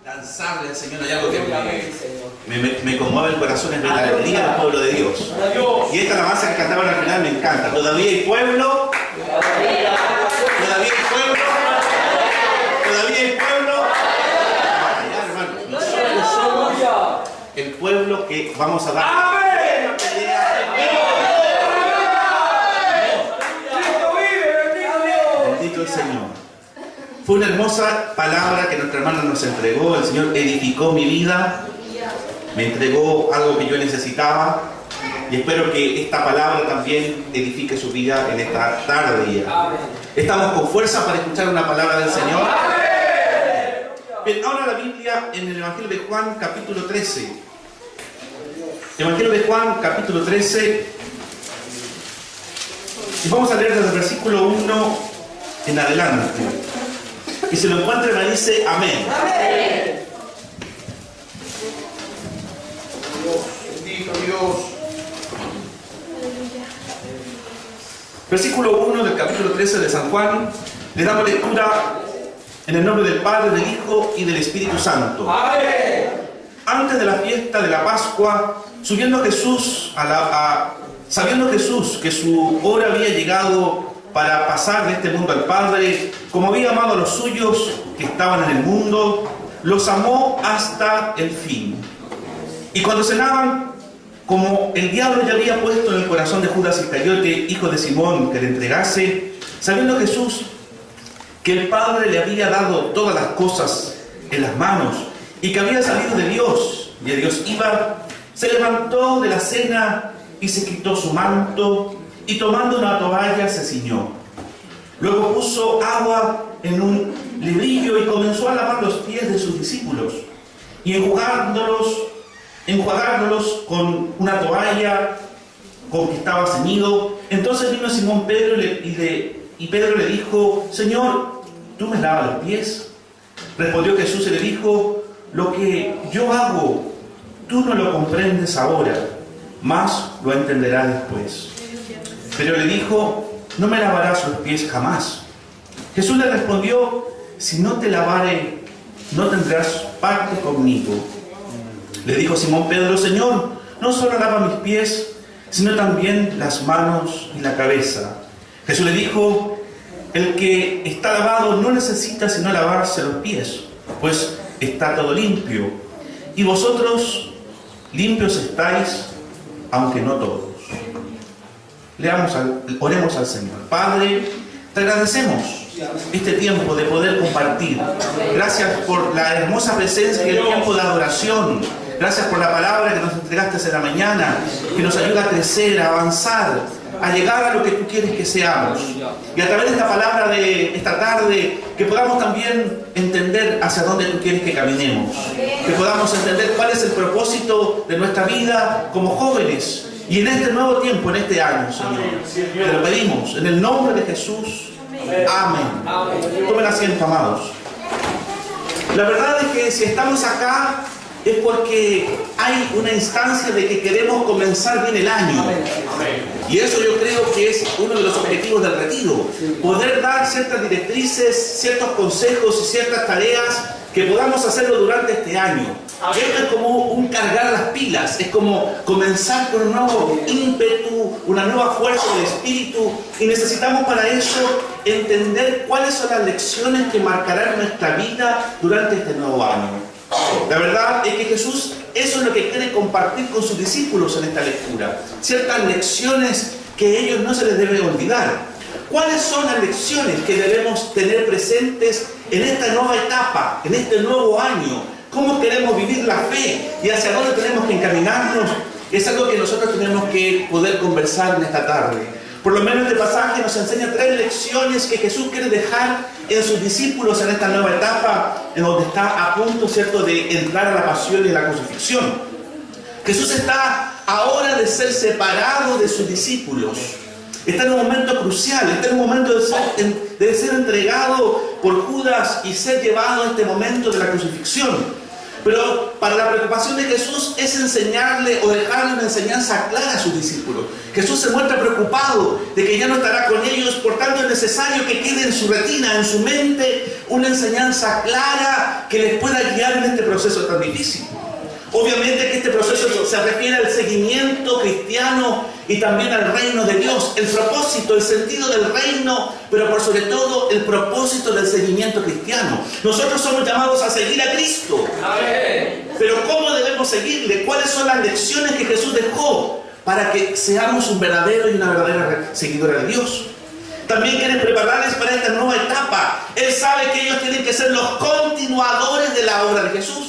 Danzarle al Señor, hay algo que me conmueve el corazón, es ver la alegría del pueblo de Dios. Y esta alabanza que cantaban al final me encanta. Todavía hay pueblo, todavía hay pueblo, todavía hay pueblo. Allá, hermano, nosotros somos el pueblo que vamos a dar. Bendito el Señor. Fue una hermosa palabra que nuestra hermana nos entregó. El Señor edificó mi vida, me entregó algo que yo necesitaba y espero que esta palabra también edifique su vida en esta tarde. Estamos con fuerza para escuchar una palabra del Señor. Bien, ahora la Biblia en el Evangelio de Juan, capítulo 13. Evangelio de Juan, capítulo 13. Y vamos a leer desde el versículo 1 en adelante. Y si lo encuentran, me dice amén. Amén. Bendito Dios. Versículo 1 del capítulo 13 de San Juan. Le damos lectura en el nombre del Padre, del Hijo y del Espíritu Santo. Amén. Antes de la fiesta de la Pascua, sabiendo Jesús que su hora había llegado para pasar de este mundo al Padre, como había amado a los suyos que estaban en el mundo, los amó hasta el fin. Y cuando cenaban, como el diablo ya había puesto en el corazón de Judas Iscariote, hijo de Simón, que le entregase, sabiendo Jesús que el Padre le había dado todas las cosas en las manos y que había salido de Dios y a Dios iba, se levantó de la cena y se quitó su manto y tomando una toalla se ciñó. Luego puso agua en un lebrillo y comenzó a lavar los pies de sus discípulos y enjuagándolos con una toalla con que estaba ceñido. Entonces vino Simón Pedro y Pedro le dijo: Señor, ¿tú me lavas los pies? Respondió Jesús y le dijo: lo que yo hago, tú no lo comprendes ahora, mas lo entenderás después. Pero le dijo: no me lavarás los pies jamás. Jesús le respondió: si no te lavare, no tendrás parte conmigo. Le dijo Simón Pedro: Señor, no solo lava mis pies, sino también las manos y la cabeza. Jesús le dijo: el que está lavado no necesita sino lavarse los pies, pues está todo limpio. Y vosotros limpios estáis, aunque no todos. Oremos al Señor. Padre, te agradecemos este tiempo de poder compartir. Gracias por la hermosa presencia y el tiempo de adoración. Gracias por la palabra que nos entregaste en la mañana, que nos ayuda a crecer, a avanzar, a llegar a lo que tú quieres que seamos. Y a través de esta palabra de esta tarde, que podamos también entender hacia dónde tú quieres que caminemos. Que podamos entender cuál es el propósito de nuestra vida como jóvenes. Y en este nuevo tiempo, en este año, Señor, te lo pedimos en el nombre de Jesús. Amén. Tomen asiento, amados. La verdad es que si estamos acá es porque hay una instancia de que queremos comenzar bien el año. Y eso yo creo que es uno de los objetivos del retiro. Poder dar ciertas directrices, ciertos consejos y ciertas tareas que podamos hacerlo durante este año. Esto es como un cargar las pilas, es como comenzar con un nuevo ímpetu, una nueva fuerza del espíritu, y necesitamos para eso entender cuáles son las lecciones que marcarán nuestra vida durante este nuevo año. La verdad es que Jesús eso es lo que quiere compartir con sus discípulos en esta lectura, ciertas lecciones que ellos no se les debe olvidar. ¿Cuáles son las lecciones que debemos tener presentes en esta nueva etapa, en este nuevo año? ¿Cómo queremos vivir la fe y hacia dónde tenemos que encaminarnos? Es algo que nosotros tenemos que poder conversar en esta tarde. Por lo menos este pasaje nos enseña 3 lecciones que Jesús quiere dejar en sus discípulos en esta nueva etapa, en donde está a punto, ¿cierto?, de entrar a la pasión y la crucifixión. Jesús está ahora de ser separado de sus discípulos. Está en un momento crucial, está en un momento de ser entregado por Judas y ser llevado a este momento de la crucifixión. Pero para la preocupación de Jesús es enseñarle o dejarle una enseñanza clara a sus discípulos. Jesús se muestra preocupado de que ya no estará con ellos, por tanto es necesario que quede en su retina, en su mente, una enseñanza clara que les pueda guiar en este proceso tan difícil. Obviamente que este proceso se refiere al seguimiento cristiano y también al reino de Dios. El propósito, el sentido del reino, pero por sobre todo el propósito del seguimiento cristiano. Nosotros somos llamados a seguir a Cristo. Pero ¿cómo debemos seguirle? ¿Cuáles son las lecciones que Jesús dejó para que seamos un verdadero y una verdadera seguidora de Dios? También quiere prepararles para esta nueva etapa. Él sabe que ellos tienen que ser los continuadores de la obra de Jesús.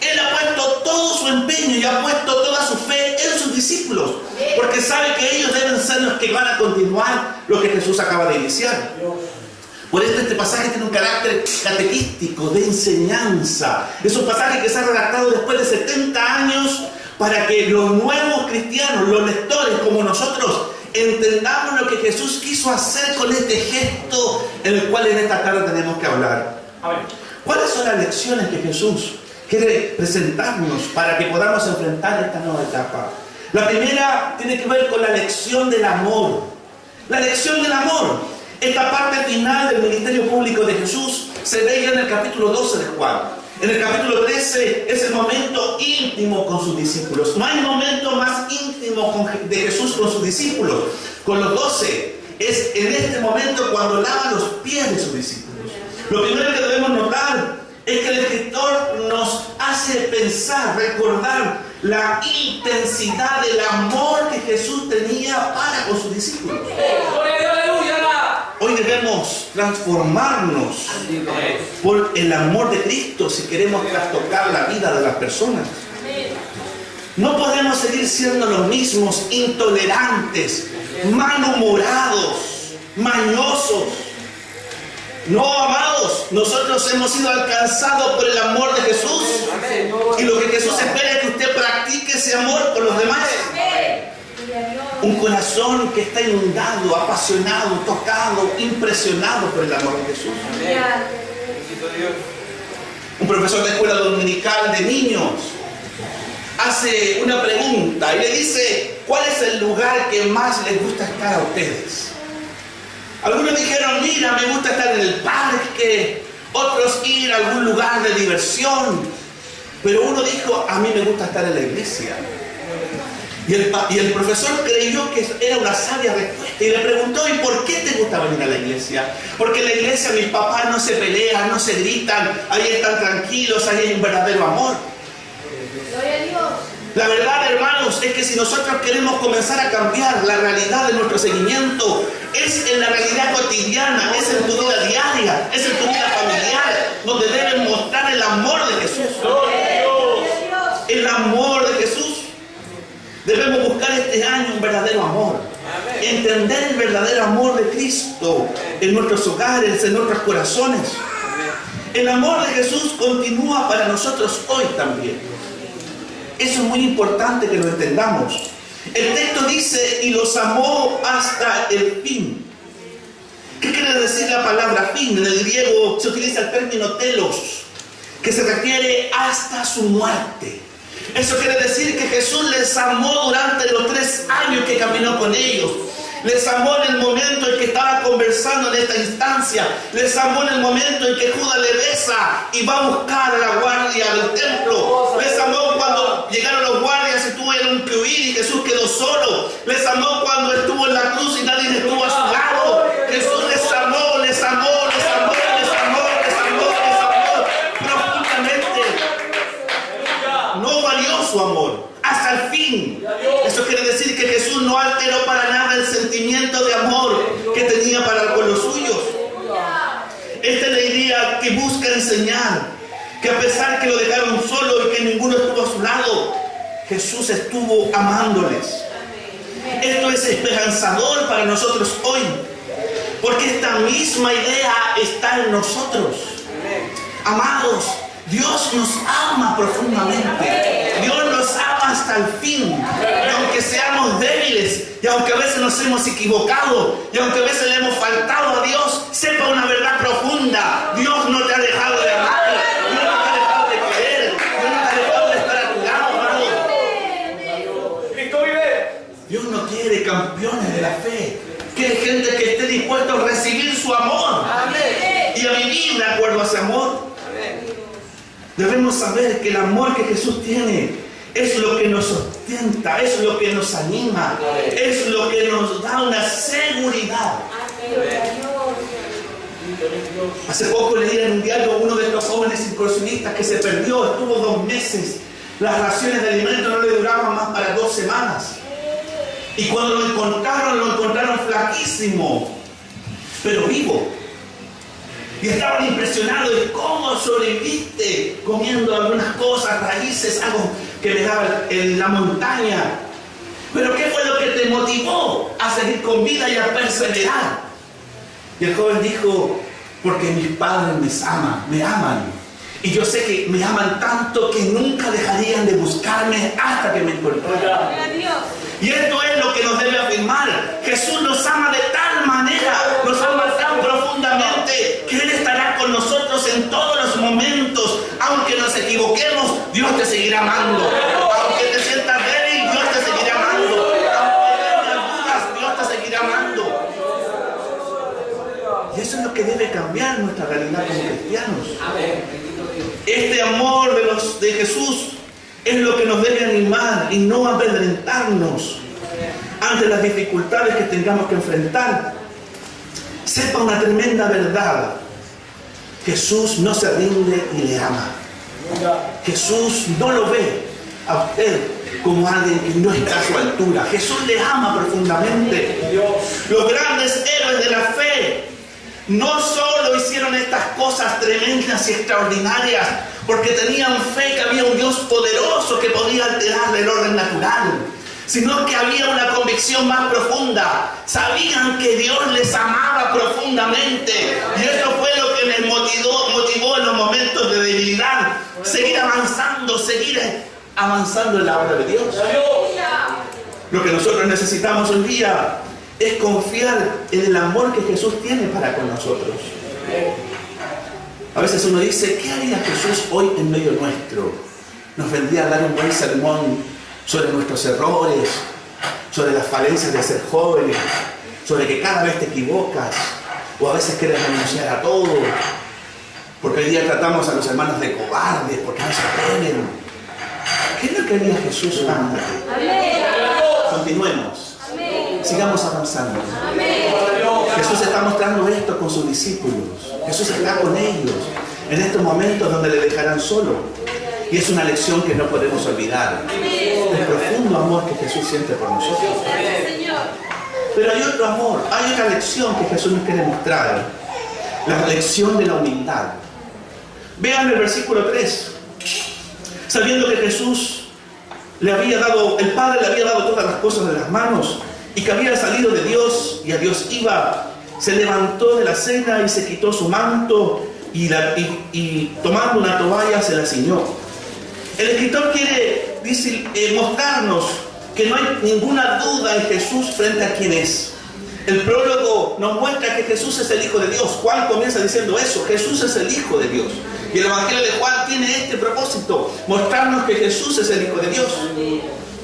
Él ha puesto todo su empeño y ha puesto toda su fe en sus discípulos, porque sabe que ellos deben ser los que van a continuar lo que Jesús acaba de iniciar. Por eso este pasaje tiene un carácter catequístico, de enseñanza. Es un pasaje que se ha redactado después de 70 años para que los nuevos cristianos, los lectores como nosotros, entendamos lo que Jesús quiso hacer con este gesto en el cual en esta tarde tenemos que hablar. ¿Cuáles son las lecciones que Jesús quiere presentarnos para que podamos enfrentar esta nueva etapa? La primera tiene que ver con la lección del amor. La lección del amor. Esta parte final del ministerio público de Jesús se ve ya en el capítulo 12 de Juan. En el capítulo 13 es el momento íntimo con sus discípulos. No hay momento más íntimo de Jesús con sus discípulos. Con los 12 es en este momento cuando lava los pies de sus discípulos. Lo primero que debemos notar es que el escritor nos hace pensar, recordar la intensidad del amor que Jesús tenía para con sus discípulos. Hoy debemos transformarnos por el amor de Cristo si queremos trastocar la vida de las personas. No podemos seguir siendo los mismos, intolerantes, malhumorados, mañosos. No, amados, nosotros hemos sido alcanzados por el amor de Jesús. Y lo que Jesús espera es que usted practique ese amor con los demás. Un corazón que está inundado, apasionado, tocado, impresionado por el amor de Jesús. Un profesor de escuela dominical de niños hace una pregunta y le dice: ¿cuál es el lugar que más les gusta estar a ustedes? Algunos dijeron: mira, me gusta estar en el parque. Otros ir a algún lugar de diversión. Pero uno dijo: a mí me gusta estar en la iglesia. Y el profesor creyó que era una sabia respuesta y le preguntó: ¿y por qué te gusta venir a la iglesia? Porque en la iglesia mis papás no se pelean, no se gritan, ahí están tranquilos, ahí hay un verdadero amor. Gloria a Dios. La verdad, hermanos, es que si nosotros queremos comenzar a cambiar la realidad de nuestro seguimiento, es en la realidad cotidiana, es en tu vida diaria, es en tu vida familiar, donde deben mostrar el amor de Jesús. El amor de Jesús. Debemos buscar este año un verdadero amor. Entender el verdadero amor de Cristo en nuestros hogares, en nuestros corazones. El amor de Jesús continúa para nosotros hoy también. Eso es muy importante que lo entendamos. El texto dice: y los amó hasta el fin. ¿Qué quiere decir la palabra fin? En el griego se utiliza el término telos, que se refiere hasta su muerte. Eso quiere decir que Jesús les amó durante los 3 años que caminó con ellos. Les amó en el momento en que estaba conversando en esta instancia. Les amó en el momento en que Judas le besa y va a buscar a la guardia del templo. Les amó cuando llegaron los guardias y tuvieron que huir y Jesús quedó solo. Les amó cuando estuvo en la cruz y nadie estuvo a su lado. Jesús les amó, les amó, les amó, les amó, les amó, les amó profundamente. No valió su amor hasta el fin. Eso quiere decir que Jesús no alteró para nada el sentimiento de amor que tenía para con los suyos. Esta es la idea que busca enseñar, que a pesar que lo dejaron solo y que ninguno estuvo a su lado, Jesús estuvo amándoles. Esto es esperanzador para nosotros hoy, porque esta misma idea está en nosotros. Amados, Dios nos ama profundamente. Dios nos ama hasta el fin. Y aunque seamos débiles, y aunque a veces nos hemos equivocado, y aunque a veces le hemos faltado a Dios, sepa una verdad profunda: Dios no te ha dejado de amar. Dios no te ha dejado de querer. Debemos saber que el amor que Jesús tiene es lo que nos sustenta, es lo que nos anima, es lo que nos da una seguridad. Hace poco leí en un diario a uno de estos jóvenes incursionistas que se perdió, estuvo 2 meses. Las raciones de alimento no le duraban más para 2 semanas. Y cuando lo encontraron flaquísimo, pero vivo. Y estaban impresionados de cómo sobreviviste comiendo algunas cosas, raíces, algo que me daba en la montaña. Pero ¿qué fue lo que te motivó a seguir con vida y a perseverar? Y el joven dijo, porque mis padres me aman. Y yo sé que me aman tanto que nunca dejarían de buscarme hasta que me encontraran. Y esto es lo que nos debe afirmar. Jesús nos ama de tal manera, nos ama tan profundamente, que Él estará con nosotros en todos los momentos. Aunque nos equivoquemos, Dios te seguirá amando. Aunque te sientas débil, Dios te seguirá amando. Aunque tengas dudas, Dios te seguirá amando. Y eso es lo que debe cambiar nuestra realidad como cristianos. Este amor de Jesús es lo que nos debe animar y no amedrentarnos ante las dificultades que tengamos que enfrentar. Sepa una tremenda verdad. Jesús no se rinde y le ama. Jesús no lo ve a usted como alguien que no está a su altura. Jesús le ama profundamente. Los grandes héroes de la fe no solo hicieron estas cosas tremendas y extraordinarias porque tenían fe que había un Dios poderoso que podía alterar el orden natural, sino que había una convicción más profunda. Sabían que Dios les amaba profundamente, y eso fue lo que les motivó en los momentos de debilidad, seguir avanzando en la obra de Dios. Lo que nosotros necesitamos hoy día es confiar en el amor que Jesús tiene para con nosotros. A veces uno dice, ¿qué haría Jesús hoy en medio nuestro? Nos vendría a dar un buen sermón sobre nuestros errores, sobre las falencias de ser jóvenes, sobre que cada vez te equivocas, o a veces quieres renunciar a todo, porque hoy día tratamos a los hermanos de cobardes, porque no se atreven. ¿Qué es lo que haría Jesús? Continuemos. Sigamos avanzando. Jesús está mostrando esto con sus discípulos. Jesús está con ellos en estos momentos donde le dejarán solo. Y es una lección que no podemos olvidar. El profundo amor que Jesús siente por nosotros. Pero hay otro amor, hay otra lección que Jesús nos quiere mostrar. La lección de la humildad. Vean el versículo 3. Sabiendo que Jesús el Padre le había dado todas las cosas de las manos, y que había salido de Dios y a Dios iba, se levantó de la cena y se quitó su manto y tomando una toalla se la ciñó. El escritor quiere mostrarnos que no hay ninguna duda en Jesús frente a quién es. El prólogo nos muestra que Jesús es el Hijo de Dios. Juan comienza diciendo eso, Jesús es el Hijo de Dios. Y el Evangelio de Juan tiene este propósito, mostrarnos que Jesús es el Hijo de Dios.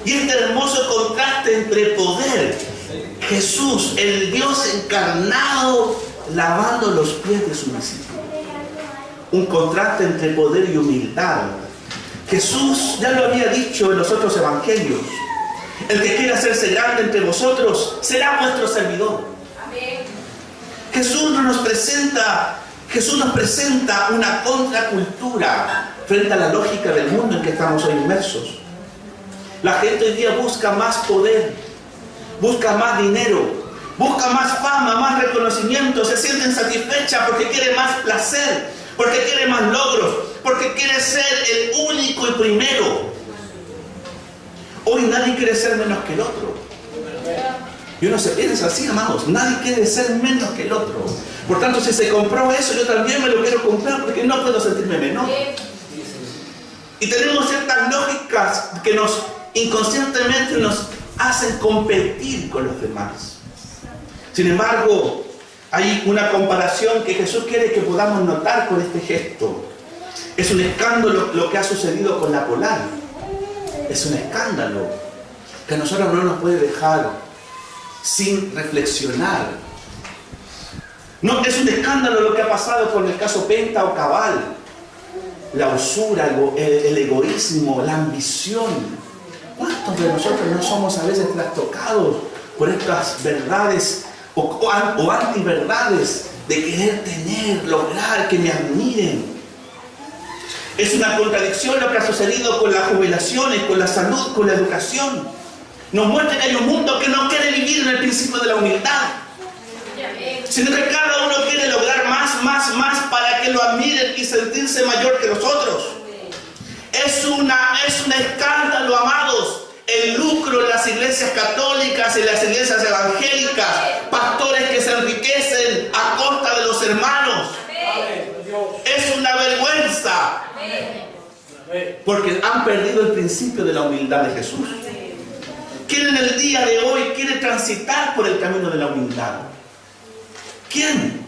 Y este hermoso contraste entre poder, Jesús, el Dios encarnado, lavando los pies de su discípulo. Un contraste entre poder y humildad. Jesús ya lo había dicho en los otros evangelios. El que quiera hacerse grande entre vosotros será vuestro servidor. Jesús nos presenta una contracultura frente a la lógica del mundo en que estamos hoy inmersos. La gente hoy día busca más poder, busca más dinero, busca más fama, más reconocimiento, se sienten satisfechas porque quiere más placer, porque quiere más logros, porque quiere ser el único y primero. Hoy nadie quiere ser menos que el otro. Y uno se piensa así, amados, nadie quiere ser menos que el otro. Por tanto, si se compró eso, yo también me lo quiero comprar porque no puedo sentirme menor. Y tenemos ciertas lógicas que inconscientemente nos hacen competir con los demás. Sin embargo, hay una comparación que Jesús quiere que podamos notar con este gesto. Es un escándalo lo que ha sucedido con la Polar. Es un escándalo que a nosotros no nos puede dejar sin reflexionar. No es un escándalo lo que ha pasado con el caso Penta o Cabal. la usura, el egoísmo, la ambición. ¿Cuántos de nosotros no somos a veces trastocados por estas verdades o antiverdades de querer tener, lograr que me admiren? Es una contradicción lo que ha sucedido con las jubilaciones, con la salud, con la educación. Nos muestra que hay un mundo que no quiere vivir en el principio de la humildad, sino que cada uno quiere lograr más para que lo admiren y sentirse mayor que los otros. Es un escándalo, amados, el lucro en las iglesias católicas, en las iglesias evangélicas, pastores que se enriquecen a costa de los hermanos. Es una vergüenza, porque han perdido el principio de la humildad de Jesús. ¿Quién en el día de hoy quiere transitar por el camino de la humildad? ¿Quién?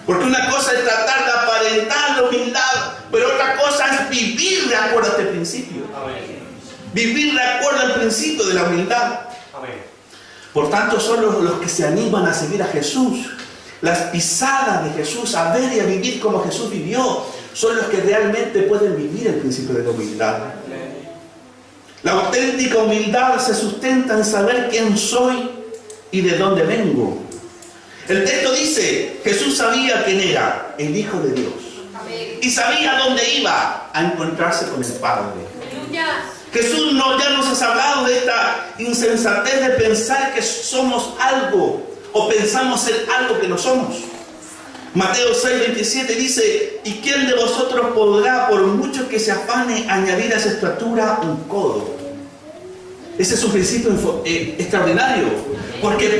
Porque una cosa es tratar de aparentar la humildad, pero otra cosa es vivir de acuerdo a este principio. Vivir de acuerdo al principio de la humildad. Por tanto, son los que se animan a seguir a Jesús, las pisadas de Jesús, a ver y a vivir como Jesús vivió, son los que realmente pueden vivir el principio de la humildad. La auténtica humildad se sustenta en saber quién soy y de dónde vengo. El texto dice, Jesús sabía quién era, el Hijo de Dios. Y sabía dónde iba a encontrarse con el Padre. Jesús ya nos ha hablado de esta insensatez de pensar que somos algo o pensamos ser algo que no somos. Mateo 6:27 dice, ¿y quién de vosotros podrá, por mucho que se afane, añadir a su estatura un codo? Ese es un principio extraordinario, porque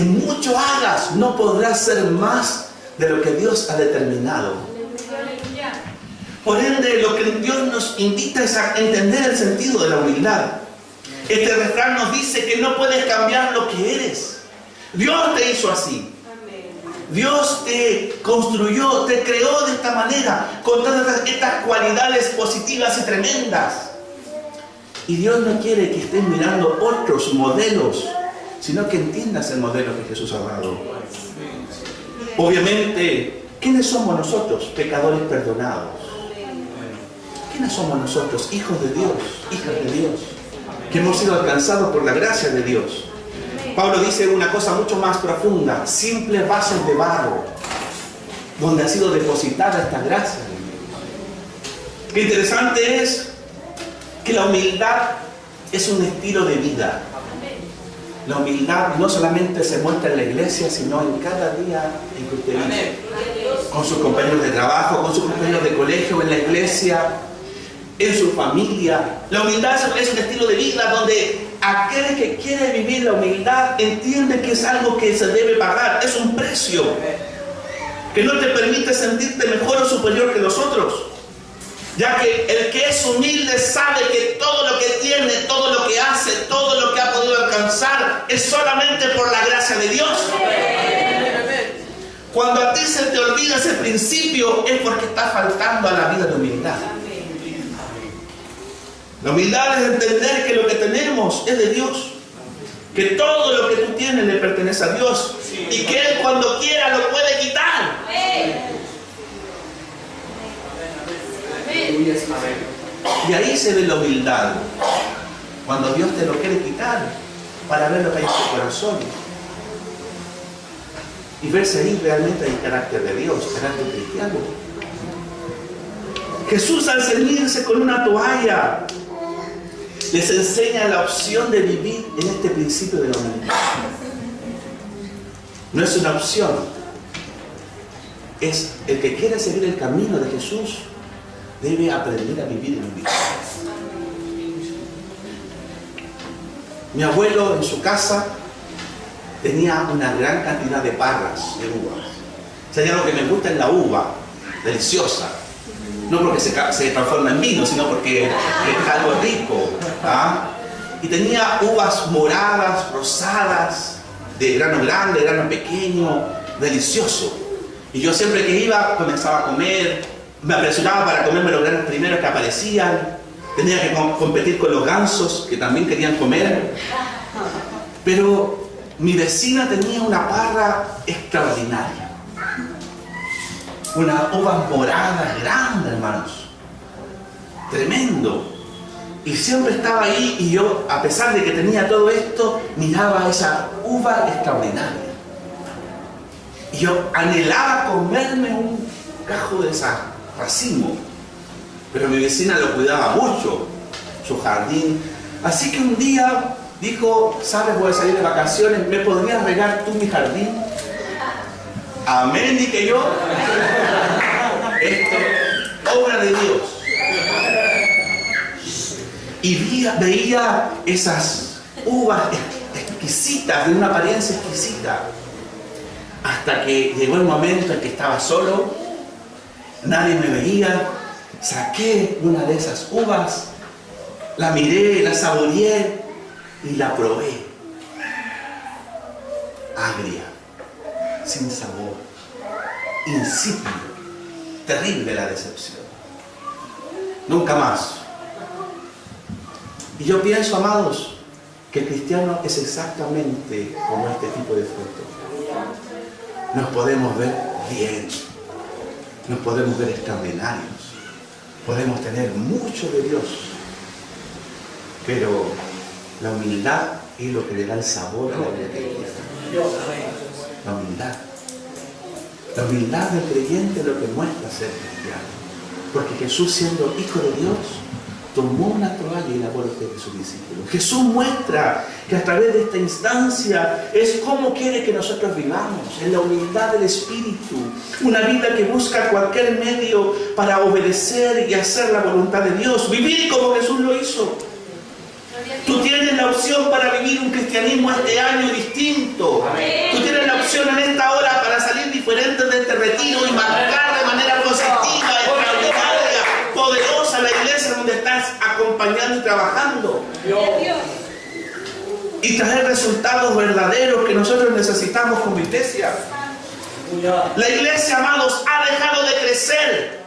mucho hagas, no podrás ser más de lo que Dios ha determinado. Por ende, lo que Dios nos invita es a entender el sentido de la humildad. Este refrán nos dice que no puedes cambiar lo que eres. Dios te hizo así. Dios te construyó, te creó de esta manera, con todas estas cualidades positivas y tremendas. Y Dios no quiere que estés mirando otros modelos, sino que entiendas el modelo que Jesús ha dado. Obviamente, ¿quiénes somos nosotros? Pecadores perdonados. ¿Quiénes somos nosotros? Hijos de Dios, hijas de Dios, que hemos sido alcanzados por la gracia de Dios. Pablo dice una cosa mucho más profunda, simples vasos de barro, donde ha sido depositada esta gracia. Qué interesante es que la humildad es un estilo de vida. La humildad no solamente se muestra en la iglesia, sino en cada día en que usted vive. Con sus compañeros de trabajo, con sus compañeros de colegio, en la iglesia, en su familia. La humildad es un estilo de vida donde aquel que quiere vivir la humildad entiende que es algo que se debe pagar. Es un precio que no te permite sentirte mejor o superior que los otros. Ya que el que es humilde sabe que todo lo que tiene, todo lo que hace, todo lo que ha podido alcanzar es solamente por la gracia de Dios. Cuando a ti se te olvida ese principio es porque está faltando a la vida de humildad. La humildad es entender que lo que tenemos es de Dios, que todo lo que tú tienes le pertenece a Dios y que Él cuando quiera lo puede quitar. Y ahí se ve la humildad, cuando Dios te lo quiere quitar para ver lo que hay en tu corazón y ver si ahí realmente hay carácter de Dios, carácter cristiano. Jesús, al ceñirse con una toalla, les enseña la opción de vivir en este principio de la humildad. No es una opción, es el que quiere seguir el camino de Jesús debe aprender a vivir en humildad. Mi abuelo en su casa tenía una gran cantidad de parras de uvas. Si hay algo que me gusta es la uva, deliciosa. No porque se transforma en vino, sino porque es algo rico. ¿Ah? Y tenía uvas moradas, rosadas, de grano grande, de grano pequeño, delicioso. Y yo siempre que iba comenzaba a comer, me apresuraba para comerme los granos primeros que aparecían. Tenía que competir con los gansos que también querían comer. Pero mi vecina tenía una parra extraordinaria. Unas uvas moradas grandes, hermanos. tremendo. Y siempre estaba ahí y yo, a pesar de que tenía todo esto, miraba esa uva extraordinaria. Y yo anhelaba comerme un cajo de esa racimo. Pero mi vecina lo cuidaba mucho, su jardín. Así que un día dijo, ¿sabes? Voy a salir de vacaciones, ¿me podrías regar tú mi jardín? Amén, dije yo. Esto, obra de Dios. Y veía esas uvas exquisitas, de una apariencia exquisita. Hasta que llegó el momento en que estaba solo, nadie me veía, saqué una de esas uvas, la miré, la saboreé y la probé. Agria, sin sabor, insípido, terrible la decepción. Nunca más. Y yo pienso, amados, que el cristiano es exactamente como este tipo de fruto. Nos podemos ver bien, nos podemos ver extraordinarios, podemos tener mucho de Dios, pero la humildad es lo que le da el sabor a la vida cristiana. La humildad. La humildad del creyente es lo que muestra ser cristiano. Porque Jesús, siendo hijo de Dios, tomó una toalla y lavó los pies de sus discípulos. Jesús muestra que a través de esta instancia es como quiere que nosotros vivamos, en la humildad del Espíritu. Una vida que busca cualquier medio para obedecer y hacer la voluntad de Dios. Vivir como Jesús lo hizo. Tú tienes la opción para vivir un cristianismo este año distinto. Tú tienes la opción en esta hora para salir diferente de este retiro y marcar de manera positiva, extraordinaria, poderosa la iglesia donde estás acompañando y trabajando. Y traer resultados verdaderos que nosotros necesitamos como iglesia. La iglesia, amados, ha dejado de crecer.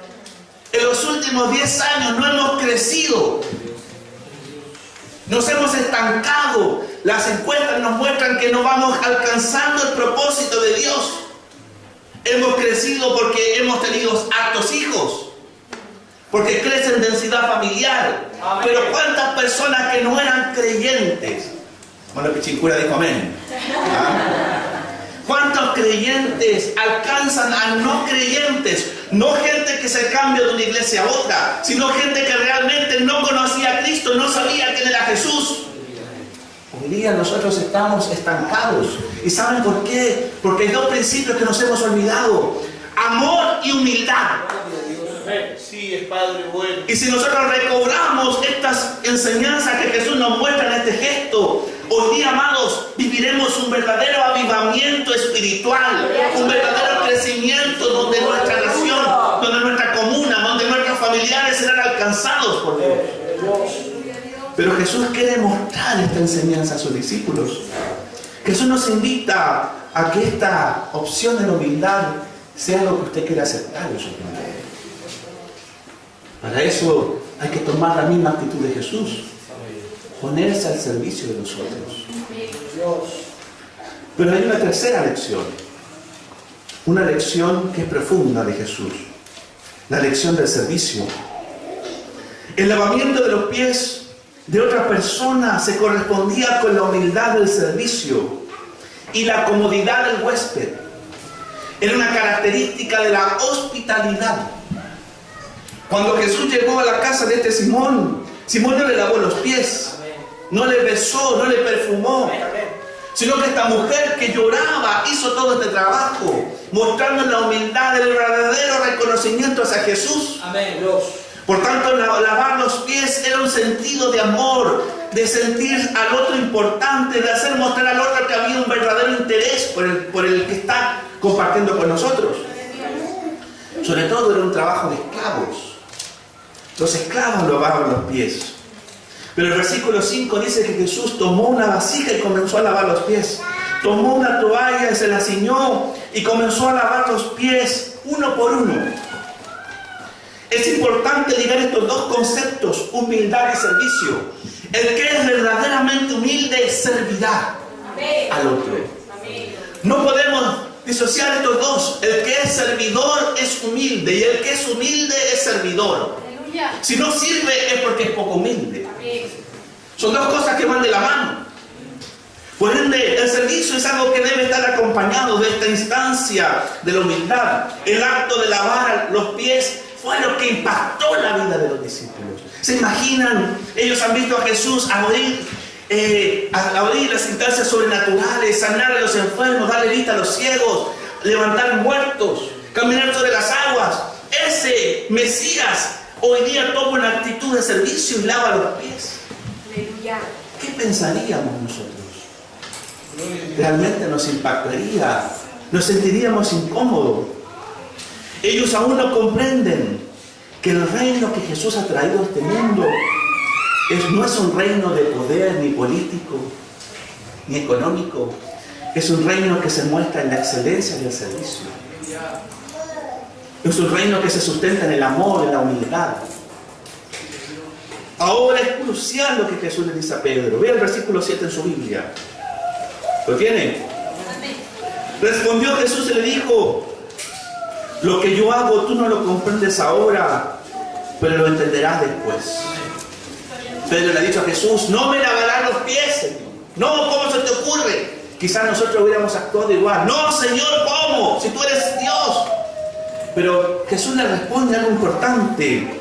En los últimos 10 años no hemos crecido. Nos hemos estancado. Las encuestas nos muestran que no vamos alcanzando el propósito de Dios. Hemos crecido porque hemos tenido hartos hijos, porque crece en densidad familiar. Amén. Pero ¿cuántas personas que no eran creyentes? Bueno, Pichincura dijo amén. ¿Ah? ¿Cuántos creyentes alcanzan a no creyentes? No gente que se cambia de una iglesia a otra, sino gente que realmente no conocía a Cristo, no sabía quién era Jesús. Hoy día nosotros estamos estancados. ¿Y saben por qué? Porque hay dos principios que nos hemos olvidado: amor y humildad. Sí, es Padre bueno. Y si nosotros recobramos estas enseñanzas que Jesús nos muestra en este gesto, hoy día, amados, viviremos un verdadero avivamiento espiritual, un verdadero crecimiento donde nuestra nación, donde nuestra comuna, donde nuestros familiares serán alcanzados por Dios. Pero Jesús quiere mostrar esta enseñanza a sus discípulos. Jesús nos invita a que esta opción de la humildad sea lo que usted quiera aceptar en su vida. Para eso hay que tomar la misma actitud de Jesús, ponerse al servicio de nosotros. Pero hay una tercera lección, una lección que es profunda de Jesús, la lección del servicio. El lavamiento de los pies de otra persona se correspondía con la humildad del servicio y la comodidad del huésped. Era una característica de la hospitalidad. Cuando Jesús llegó a la casa de este Simón, Simón no le lavó los pies, no le besó, no le perfumó, sino que esta mujer que lloraba hizo todo este trabajo, mostrando la humildad del verdadero reconocimiento hacia Jesús. Amén, Dios. Por tanto, lavar los pies era un sentido de amor, de sentir al otro importante, de hacer mostrar al otro que había un verdadero interés por el que está compartiendo con nosotros. Sobre todo era un trabajo de esclavos. Los esclavos lavaban los pies. Pero el versículo 5 dice que Jesús tomó una vasija y comenzó a lavar los pies. Tomó una toalla y se la ciñó y comenzó a lavar los pies uno por uno. Es importante ligar estos dos conceptos, humildad y servicio. El que es verdaderamente humilde servirá al otro. No podemos disociar estos dos. El que es servidor es humilde y el que es humilde es servidor. Aleluya. Si no sirve es porque es poco humilde. Amén. Son dos cosas que van de la mano. Por ende, el servicio es algo que debe estar acompañado de esta instancia de la humildad. El acto de lavar los pies fue lo que impactó la vida de los discípulos. ¿Se imaginan? Ellos han visto a Jesús abrir las instancias sobrenaturales, sanar a los enfermos, darle vista a los ciegos, levantar muertos, caminar sobre las aguas. Ese Mesías hoy día toma una actitud de servicio y lava los pies. Aleluya. ¿Qué pensaríamos nosotros? Realmente nos impactaría, nos sentiríamos incómodos. Ellos aún no comprenden que el reino que Jesús ha traído a este mundo no es un reino de poder, ni político, ni económico. Es un reino que se muestra en la excelencia del servicio. Es un reino que se sustenta en el amor, en la humildad. Ahora es crucial lo que Jesús le dice a Pedro. Vea el versículo 7 en su Biblia. ¿Lo tiene? Respondió Jesús y le dijo: lo que yo hago tú no lo comprendes ahora, pero lo entenderás después. Pedro le ha dicho a Jesús: no me lavarás los pies, Señor. No, ¿cómo se te ocurre? Quizás nosotros hubiéramos actuado igual. No, Señor, ¿cómo? Si tú eres Dios. Pero Jesús le responde algo importante: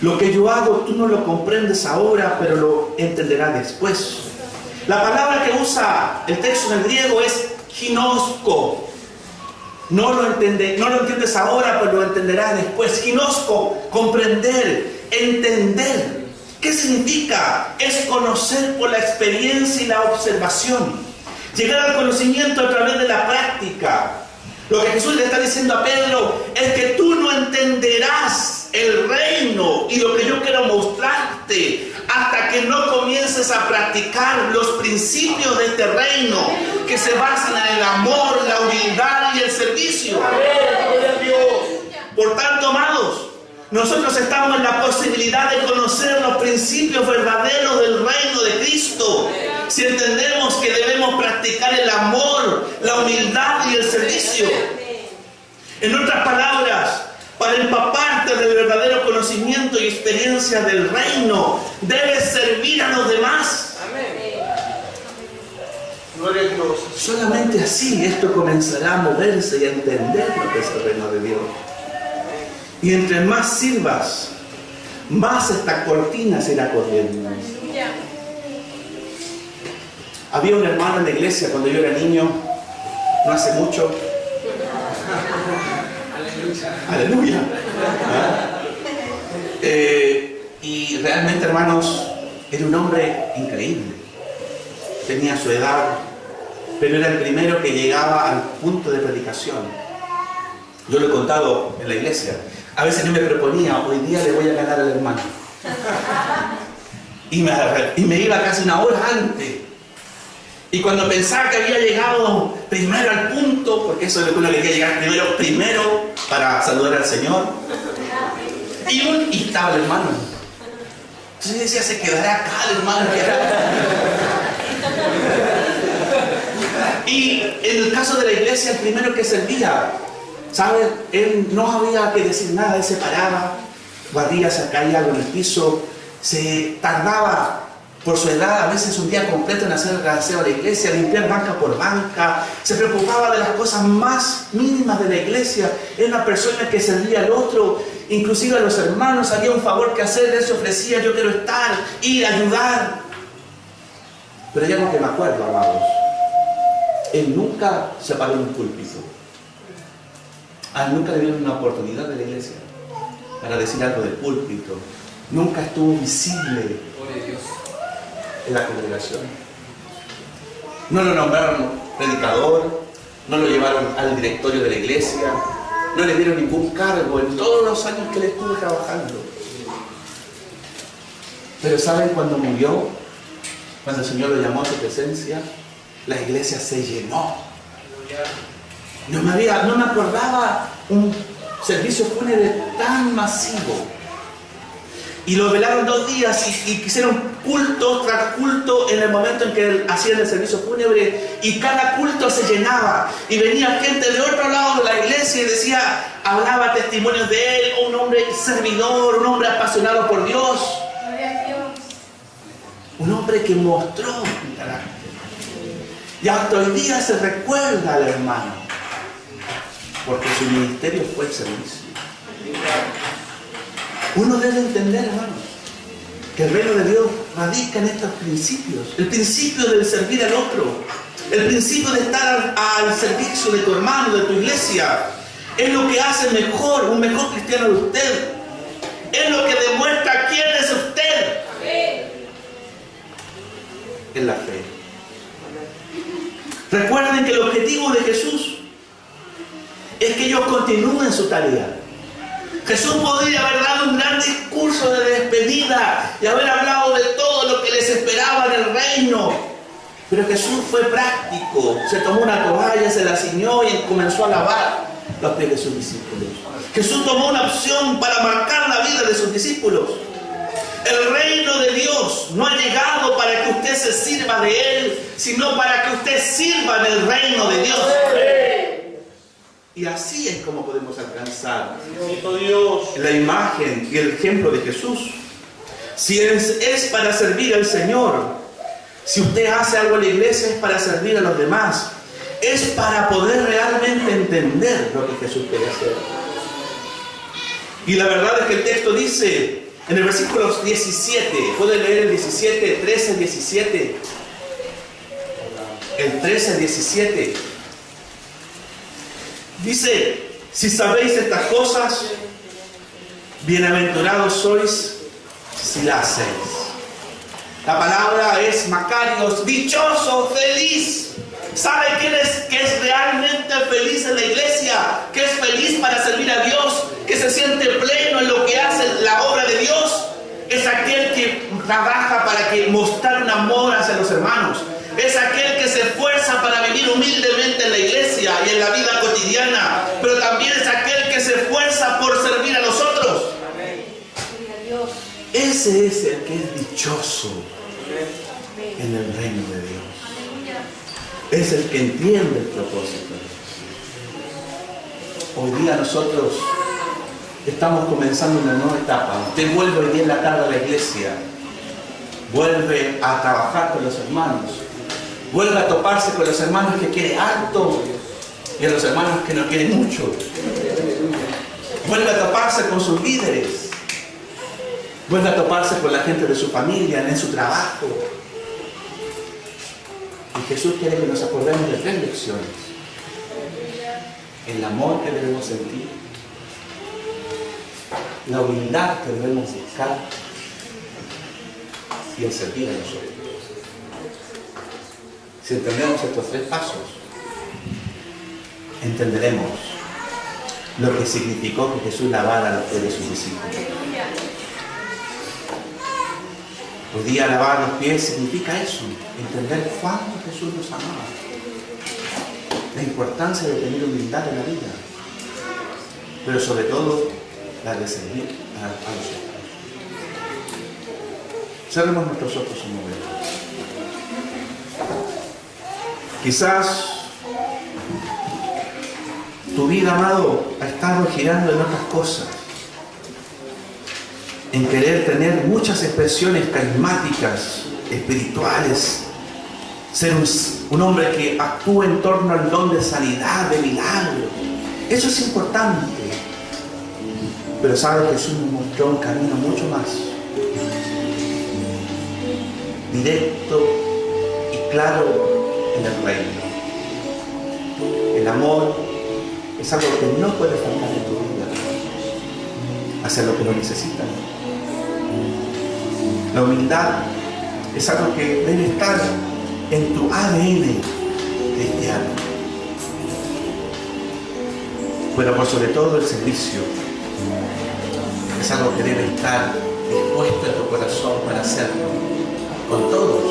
lo que yo hago tú no lo comprendes ahora, pero lo entenderás después. La palabra que usa el texto en el griego es ginosko. No lo entiendes ahora, pero lo entenderás después. Ginosko, comprender, entender. ¿Qué significa? Es conocer por la experiencia y la observación. Llegar al conocimiento a través de la práctica. Lo que Jesús le está diciendo a Pedro es que tú no entenderás el reino y lo que yo quiero mostrarte hasta que no comiences a practicar los principios de este reino que se basan en el amor, la humildad y el servicio. Por tanto, amados, nosotros estamos en la posibilidad de conocer los principios verdaderos del reino de Cristo si entendemos que debemos practicar el amor, la humildad y el servicio. En otras palabras, para empaparte del verdadero conocimiento y experiencia del reino, debes servir a los demás. Gloria a Dios. Solamente así esto comenzará a moverse y a entender lo que es el reino de Dios. Y entre más sirvas, más esta cortina se irá corriendo. Había un hermano en la iglesia cuando yo era niño, no hace mucho. Aleluya. Y realmente, hermanos, era un hombre increíble. Tenía su edad, pero era el primero que llegaba al punto de predicación. Yo lo he contado en la iglesia. A veces yo me proponía: hoy día le voy a ganar al hermano. Y me iba casi una hora antes. Y cuando pensaba que había llegado primero al punto, porque eso es lo que uno quería llegar primero para saludar al Señor, y estaba el hermano. Entonces yo decía: se quedará acá el hermano. Y en el caso de la iglesia, el primero que servía, ¿sabes? Él no había que decir nada, él se paraba, barría, se caía algo en el piso, se tardaba por su edad, a veces un día completo en hacer el aseo de la iglesia, limpiar banca por banca, se preocupaba de las cosas más mínimas de la iglesia. Era una persona que servía al otro, inclusive a los hermanos, había un favor que hacer, él se ofrecía: yo quiero estar, ir, ayudar. Pero hay algo que me acuerdo, amados: él nunca se paró en un púlpito. A él nunca le dieron una oportunidad de la iglesia para decir algo del púlpito. Nunca estuvo visible en la congregación. No lo nombraron predicador, no lo llevaron al directorio de la iglesia, no le dieron ningún cargo en todos los años que él estuvo trabajando. Pero ¿saben cuándo murió? Cuando el Señor lo llamó a su presencia, la iglesia se llenó. No me acordaba un servicio fúnebre tan masivo. Y lo velaron 2 días y hicieron culto tras culto en el momento en que hacían el servicio fúnebre, y cada culto se llenaba y venía gente de otro lado de la iglesia y decía, hablaba testimonios de él, un hombre servidor, un hombre apasionado por Dios, un hombre que mostró un carácter. Y hasta hoy día se recuerda al hermano, porque su ministerio fue el servicio. Uno debe entender, hermanos, que el reino de Dios radica en estos principios. El principio del servir al otro, el principio de estar al servicio de tu hermano, de tu iglesia, es lo que hace mejor, un mejor cristiano de usted. Es lo que demuestra quién es usted. En la fe. Recuerden que el objetivo de Jesús es que ellos continúen su tarea. Jesús podría haber dado un gran discurso de despedida y haber hablado de todo lo que les esperaba en el reino. Pero Jesús fue práctico. Se tomó una toalla, se la ciñó y comenzó a lavar los pies de sus discípulos. Jesús tomó una opción para marcar la vida de sus discípulos. El reino de Dios no ha llegado para que usted se sirva de Él, sino para que usted sirva del reino de Dios. Y así es como podemos alcanzar la imagen y el ejemplo de Jesús. Si es para servir al Señor, si usted hace algo en la iglesia, es para servir a los demás. Es para poder realmente entender lo que Jesús quiere hacer. Y la verdad es que el texto dice, en el versículo 17, puede leer el 17, 13, 17. El 13, 17. Dice, si sabéis estas cosas, bienaventurados sois si las hacéis. La palabra es Macarios, dichoso, feliz. ¿Sabe quién es que es realmente feliz en la iglesia? Que es feliz para servir a Dios, que se siente pleno en lo que hace la obra de Dios. Es aquel que trabaja para mostrar un amor hacia los hermanos. Es aquel que se esfuerza para vivir humildemente en la iglesia y en la vida cotidiana. Pero también es aquel que se esfuerza por servir a los otros. Ese es el que es dichoso en el reino de Dios. Es el que entiende el propósito. Hoy día nosotros estamos comenzando una nueva etapa. Usted vuelve hoy día en la tarde a la iglesia. Vuelve a trabajar con los hermanos. Vuelve a toparse con los hermanos que quiere harto y a los hermanos que no quiere mucho. Vuelve a toparse con sus líderes. Vuelve a toparse con la gente de su familia, en su trabajo. Y Jesús quiere que nos acordemos de 3 lecciones. El amor que debemos sentir, la humildad que debemos buscar y el servir a nosotros. Si entendemos estos 3 pasos, entenderemos lo que significó que Jesús lavara los pies de sus discípulos. Hoy día lavar los pies significa eso, entender cuánto Jesús nos amaba, la importancia de tener humildad en la vida, pero sobre todo la de servir a los otros. Cerremos nuestros ojos un momento. Quizás tu vida, amado, ha estado girando en otras cosas, en querer tener muchas expresiones carismáticas, espirituales, ser un hombre que actúe en torno al don de sanidad, de milagro. Eso es importante. Pero sabe, Jesús nos mostró un camino mucho más directo y claro en el reino. El amor es algo que no puede faltar en tu vida, hacia lo que lo necesitan. La humildad es algo que debe estar en tu ADN cristiano. Pero por sobre todo el servicio es algo que debe estar dispuesto en tu corazón para hacerlo con todos,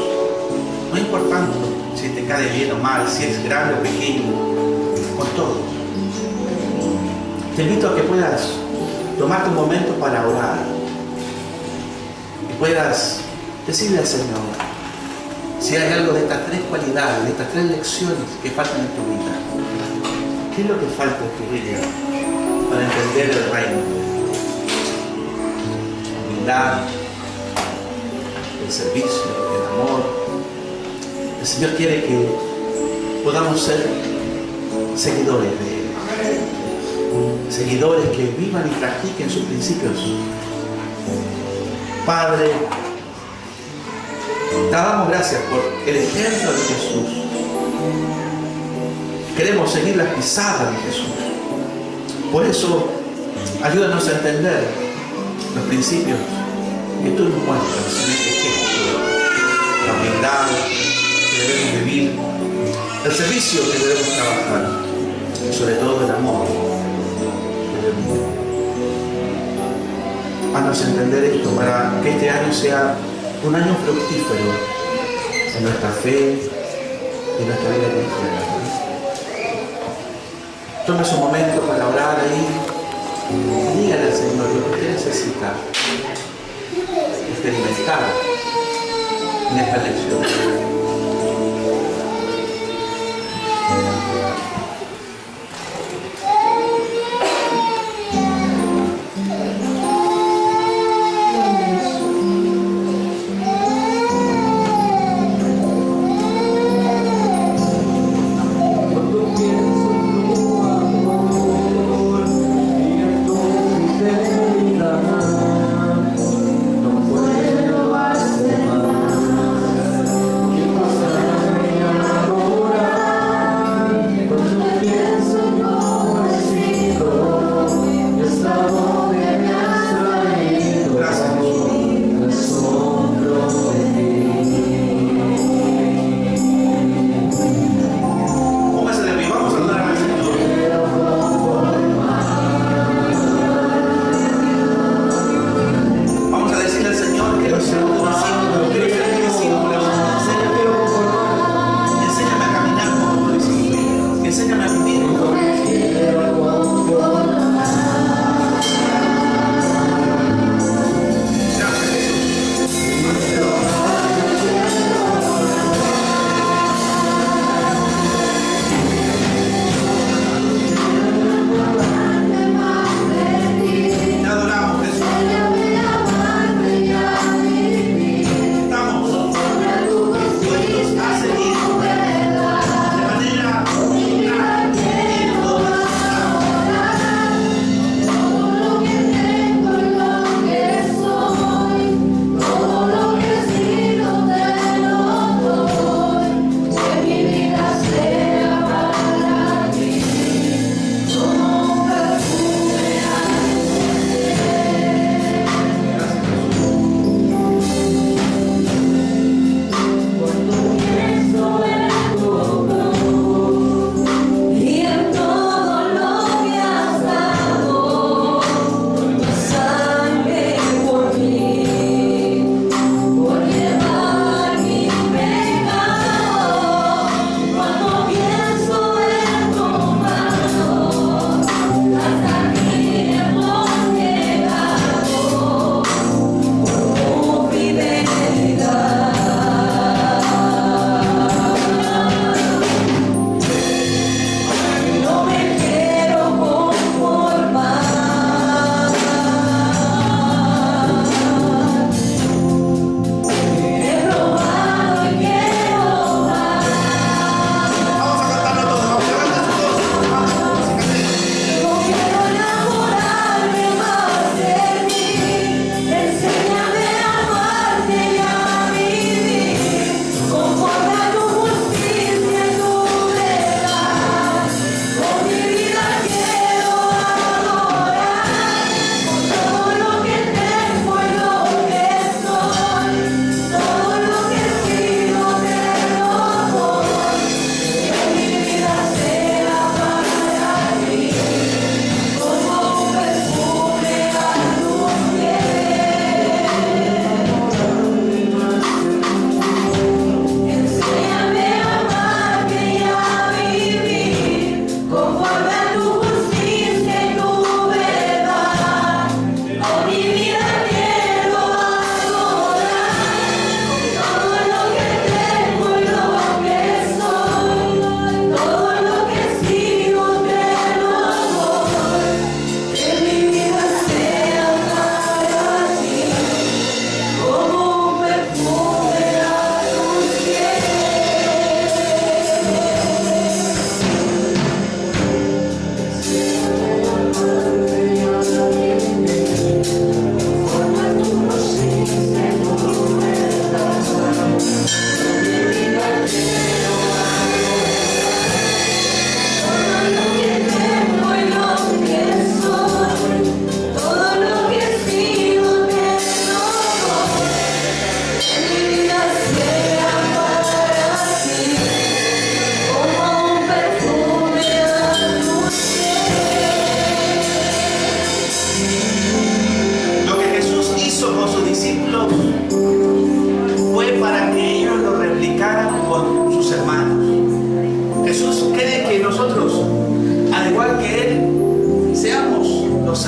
no importando si te cae bien o mal, si es grande o pequeño, con todos. Te invito a que puedas tomarte un momento para orar, puedas decirle al Señor si hay algo de estas tres cualidades, de estas tres lecciones que faltan en tu vida. ¿Qué es lo que falta en tu vida para entender el reino? La humildad, el servicio, el amor. El Señor quiere que podamos ser seguidores de Él. Seguidores que vivan y practiquen sus principios. Padre, te damos gracias por el ejemplo de Jesús. Queremos seguir las pisadas de Jesús. Por eso, ayúdanos a entender los principios que tú nos muestras en este ejemplo. La humildad que debemos vivir, el servicio que debemos trabajar, y sobre todo el amor que debemos vivir. Haznos entender esto para que este año sea un año fructífero en nuestra fe y en nuestra vida cristiana. Tomes un momento para orar ahí y dígale al Señor lo que usted necesita experimentar en esta lección. No puedo hacer más.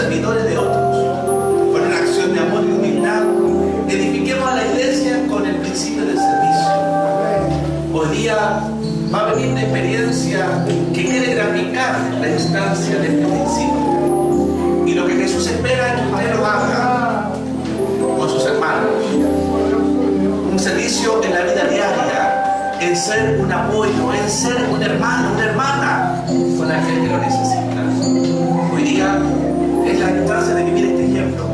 servidores de otros, con una acción de amor y humildad. Edifiquemos a la iglesia con el principio del servicio. Hoy día va a venir una experiencia que quiere graficar la instancia de este principio. Y lo que Jesús espera es que usted lo haga con sus hermanos. Un servicio en la vida diaria, en ser un apoyo, en ser un hermano, una hermana con aquel que lo necesita. Hoy día es la instancia de vivir este ejemplo.